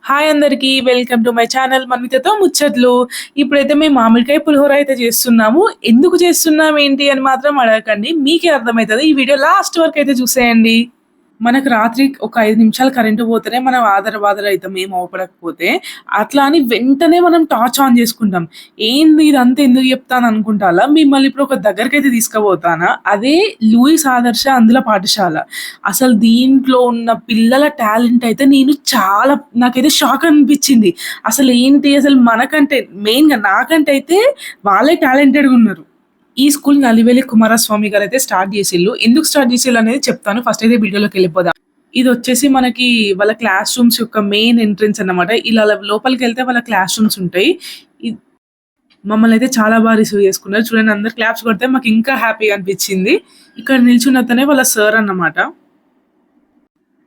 Hi అందరికీ. Welcome to my channel 'మన్వితతో ముచ్చట్లు'. ఇప్పుడైతే మేము మామిడికాయ పులిహోర అయితే చేస్తున్నాము. ఎందుకు చేస్తున్నాం ఏంటి అని మాత్రం అడగకండి. మీకే అర్థమైతది. ఈ వీడియో లాస్ట్ వరకు అయితే చూసేయండి. మనకు రాత్రి ఒక 5 నిమిషాలు కరెంట్ పోతేనే మనం ఆదర అయితాం ఏం అవుపడకపోతే. అట్లా అని వెంటనే మనం టార్చ్ ఆన్ చేసుకుంటాం. ఏంది ఇదంతా ఎందుకు చెప్తాను అనుకుంటారా? మిమ్మల్ని ఇప్పుడు ఒక దగ్గరికైతే తీసుకుపోతానా. అదే లూయిస్ ఆదర్శ అందుల పాఠశాల. అసలు దీంట్లో ఉన్న పిల్లల టాలెంట్ అయితే నేను చాలా నాకైతే షాక్ అనిపించింది. అసలు ఏంటి అసలు మనకంటే మెయిన్‌గా నాకంటే అయితే వాళ్ళే టాలెంటెడ్‌గా ఉన్నారు. ఈ స్కూల్ నలివేలి కుమారస్వామి గారైతే స్టార్ట్ చేసిల్లు. ఎందుకు స్టార్ట్ చేసిల్లు అనేది చెప్తాను. ఫస్ట్ అయితే వీడియోలోకెళ్ళిపోదాం. ఇదొచ్చేసి మనకి వాళ్ళ క్లాస్ రూమ్స్ యొక్క మెయిన్ ఎంట్రన్స్ అన్నమాట. ఇలా లోపలికెళ్తే వాళ్ళ క్లాస్ రూమ్స్ ఉంటాయి. ఇ మమ్మల్నయితే చాలా రిసీవ్ చేసుకున్నారు. చూడండి అందరూ క్లాప్స్ కొడితే మాకు ఇంకా హ్యాపీగా అనిపించింది. ఇక్కడ నిల్చున్న అతనే వాళ్ళ సార్ అన్నమాట.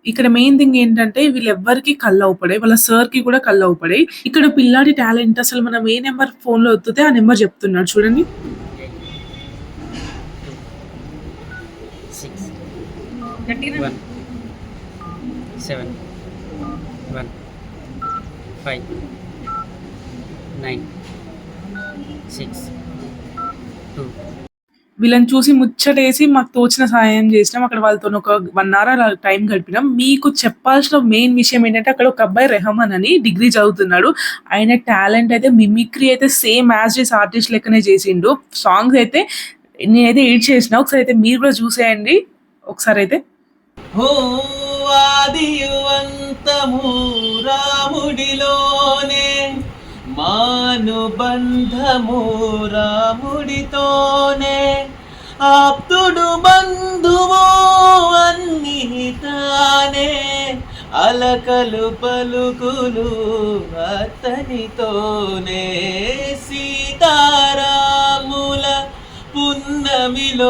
ఇక్కడ మెయిన్ థింగ్ ఏంటంటే వీళ్ళెవ్వరికీ కళ్ళవుపడాయి. వాళ్ళ సార్‌కి కూడా కళ్ళవుపడాయి. ఇక్కడ పిల్లాడి టాలెంట్ అసలు మనం ఏ నంబర్ ఫోన్‌లో ఒత్తితే ఆ నంబర్ చెప్తున్నాడు చూడండి. 6 1 7 1 5 9 6 2 వీళ్ళని చూసి ముచ్చటేసి మాకు తోచిన సహాయం చేసినాం. అక్కడ వాళ్ళతోని ఒక 1 అవర్ అలా టైం గడిపినాం. మీకు చెప్పాల్సిన మెయిన్ విషయం ఏంటంటే అక్కడ ఒక అబ్బాయి రెహమాన్ అని డిగ్రీ చదువుతున్నాడు. ఆయన టాలెంట్ అయితే మిమిక్రీ అయితే same as it is artist లెక్కనే చేసిండు. సాంగ్స్ అయితే నేనైతే ఏడ్చేసిన. ఒకసారి అయితే మీరు కూడా చూసేయండి. ఒకసారైతే. ఓ ఆదియు అంతము రాముడిలోనే మానుబంధము రాముడితోనే ఆప్తుడు బంధువు అన్ని తానే అలకలు పలుకులు అతనితోనే సీతారాముల పున్నమిలోనే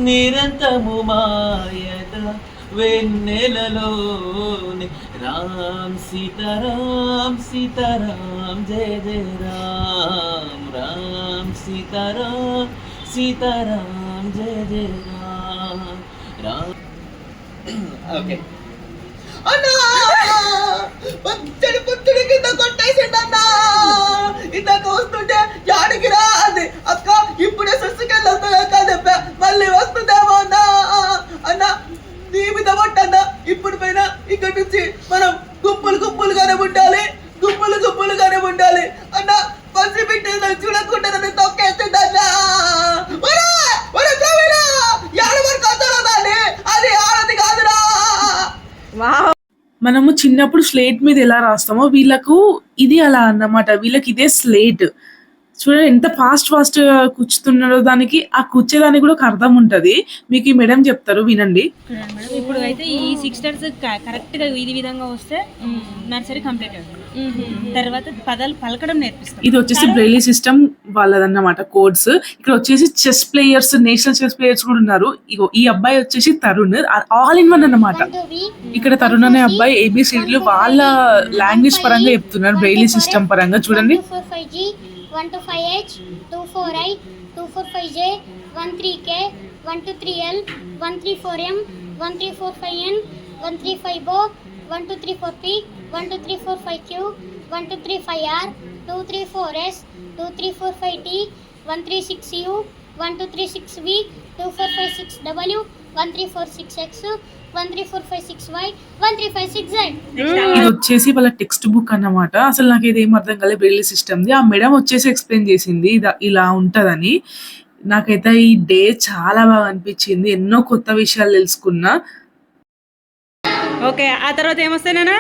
నిరంతము మాయద వెన్నెలలోనే రామ్ సీతారాం సీతారాం జయ జయ రామ్ రామ్ సీతారాం సీతారాం జయ జయ రామ్ రామ్. ఓకే అన్నా పచ్చడి పుచ్చడి కింద కొట్టేసిండన్నా. ఇందాక వస్తుంటే యాడికి రా అది అక్క ఇప్పుడే సస్సుకెళ్ళి వస్తుందా కాదప్ప మళ్ళీ వస్తుందేమో అన్నా. అన్న నీ మీద పట్టన్నా ఇప్పుడు పైన ఇక్కడి నుంచి మనం గుంపులుగానే ఉండాలి. గుంపులుగానే ఉండాలి అన్న. పసి బిడ్డ చూడకుండా నన్ను తొక్కేస్తుందన్నా. యాడ వరకు వస్తుందా దాన్ని అది ఆడది కాదురా. మనము చిన్నప్పుడు స్లేట్ మీద ఎలా రాస్తామో వీళ్ళకు ఇది అలా అన్నమాట. వీళ్ళకి ఇదే స్లేట్. చూడండి ఎంత ఫాస్ట్‌గా కూర్చుతున్నాడో దానికి. ఆ కూర్చేదానికి కూడా ఒక అర్థం ఉంటది. మీకు ఈ మేడం చెప్తారు వినండి. మేడం ఇప్పుడు అయితే ఈ 6 స్టార్స్ కరెక్ట్‌గా ఇది విధంగా వస్తే నర్సరీ కంప్లీట్ అవుతుంది. తర్వాత పదాలు పలకడం నేర్పిస్తాం. ఇది వచ్చేసి బ్రెయిలీ సిస్టమ్ వాళ్ళదన్నమాట కోడ్స్. ఇక్కడ వచ్చేసి chess players, national chess players కూడా ఉన్నారు. ఇగో ఈ అబ్బాయి వచ్చేసి తరుణ్ ఆల్ ఇన్ వన్ అన్నమాట. ఇక్కడ తరుణ్ అనే అబ్బాయి ఏబిసిడీలు వాళ్ళ లాంగ్వేజ్ పరంగా చెప్తున్నారు. బ్రెయిలీ సిస్టమ్ పరంగా చూడండి. 125H 24I 245J 13K 123L 134M 1345N 135O 1234P 1234Q 1235R 234S 2345T 136U 1236V 2456W 1346X 13456Y 1356Z. ఇది వచ్చేసి వాళ్ళ టెక్స్ట్ బుక్ అన్నమాట. అసలు నాకు ఇది ఏం అర్థం కాలేదు బ్రెయిలీ సిస్టమ్‌ది. ఆ మేడం వచ్చేసి ఎక్స్‌ప్లెయిన్ చేసింది. ఇలా ఉంటదని. నాకైతే ఈ డే చాలా బాగా అనిపించింది. ఎన్నో కొత్త విషయాలు తెలుసుకున్నా. ఓకే ఆ తర్వాత ఏమొస్తాయి నాన్న?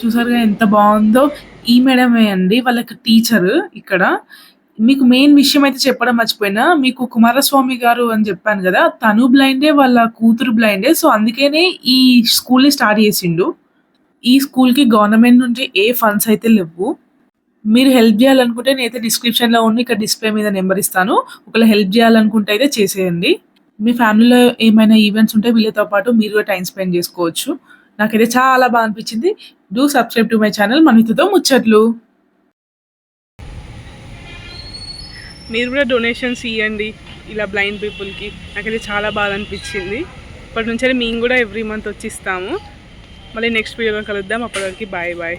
చూసారుగా ఎంత బాగుందో. ఈ మేడమే అండి వాళ్ళకి టీచర్ ఇక్కడ. మీకు మెయిన్ విషయం అయితే చెప్పడం మర్చిపోయినా. మీకు కుమారస్వామి గారు అని చెప్పాను కదా, తను బ్లైండే వాళ్ళ కూతురు బ్లైండే. సో అందుకనే ఈ స్కూల్‌ని స్టార్ట్ చేసిండు. ఈ స్కూల్‌కి గవర్నమెంట్ నుంచి ఏ ఫండ్స్ అయితే లేవు. మీరు హెల్ప్ చేయాలనుకుంటే నేనైతే డిస్క్రిప్షన్‌లో ఇక్కడ డిస్‌ప్లే మీద నెంబర్ ఇస్తాను. ఒకవేళ హెల్ప్ చేయాలనుకుంటే అయితే చేసేయండి. మీ ఫ్యామిలీలో ఏమైనా ఈవెంట్స్ ఉంటే వీళ్ళతో పాటు మీరు కూడా టైమ్ స్పెండ్ చేసుకోవచ్చు. నాకైతే చాలా బాగా అనిపించింది. Do subscribe to my channel మన్వితతో ముచ్చట్లు. మీరు కూడా డొనేషన్స్ ఇవ్వండి ఇలా బ్లైండ్ పీపుల్కి. నాకైతే చాలా బాగా అనిపించింది. ఇప్పటి నుంచి మేము కూడా ఎవ్రీ మంత్ వచ్చి ఇస్తాము. మళ్ళీ నెక్స్ట్ వీడియోలో కలుద్దాం. అప్పటివరకు బాయ్ బాయ్.